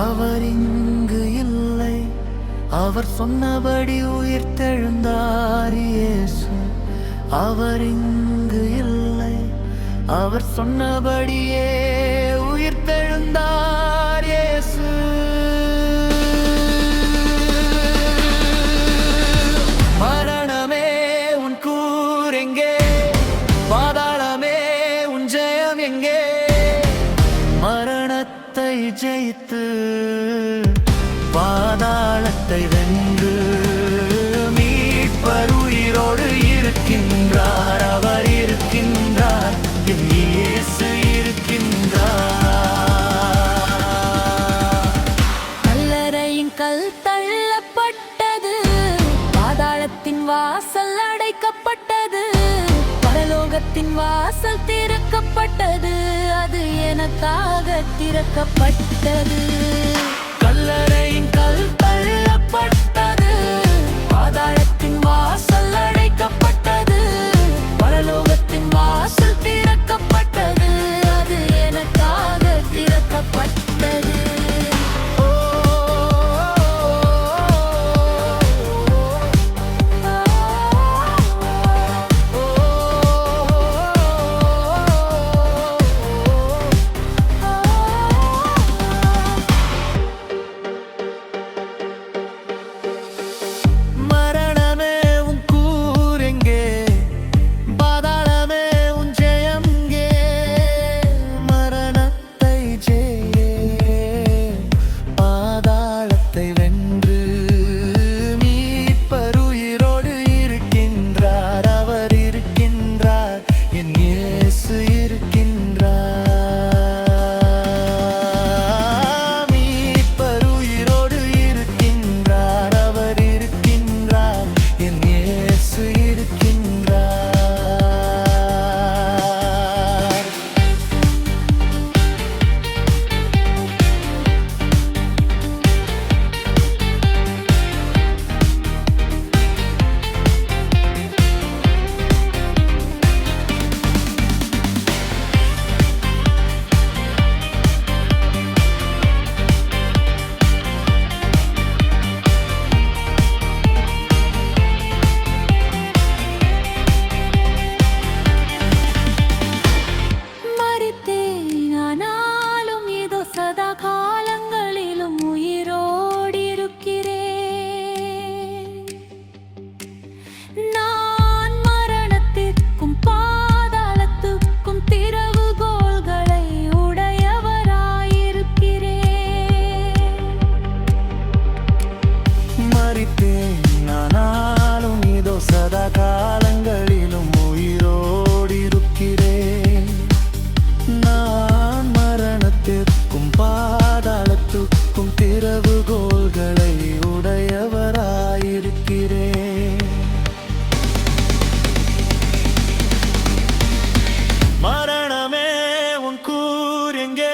அவர் இங்கு இல்லை, அவர் சொன்னபடி உயிர்த்தெழுந்தார் இயேசு. அவர் இங்கு இல்லை, அவர் சொன்னபடியே உயிர்த்தெழுந்தார் இயேசு. மரணமே உன் கூர் எங்கே? பாதாளமே உன் ஜெயம் எங்கே? மரணத்தை ஜெயித்து பாதாளத்தை வென்று மீட்பர் உயிரோடு இருக்கின்றார். அவர் இருக்கின்றார், என் இயேசு இருக்கின்றார். கல்லறையின் கல் தள்ளப்பட்டது, பாதாளத்தின் வாசல் அடைக்கப்பட்டது, பரலோகத்தின் வாசல் திறக்கப்பட்டது. அது எனக்காக திறக்கப்பட்டது. கல்லறையின் கல் தள்ளப்பட்டது, பாதாளத்தின் வாசல் அடைக்கப்பட்டது, பரலோகத்தின் வாசல் திறக்கப்பட்டது. அது எனக்காக திறக்கப்பட்டது. நானாலும் இதோ சதா காலங்களிலும் உயிரோடு இருக்கிறேன். நான் மரணத்திற்கும் பாதாளத்துக்கும் திறவுகோல்களை உடையவராயிருக்கிறேன். மரணமே உன் கூர் எங்கே?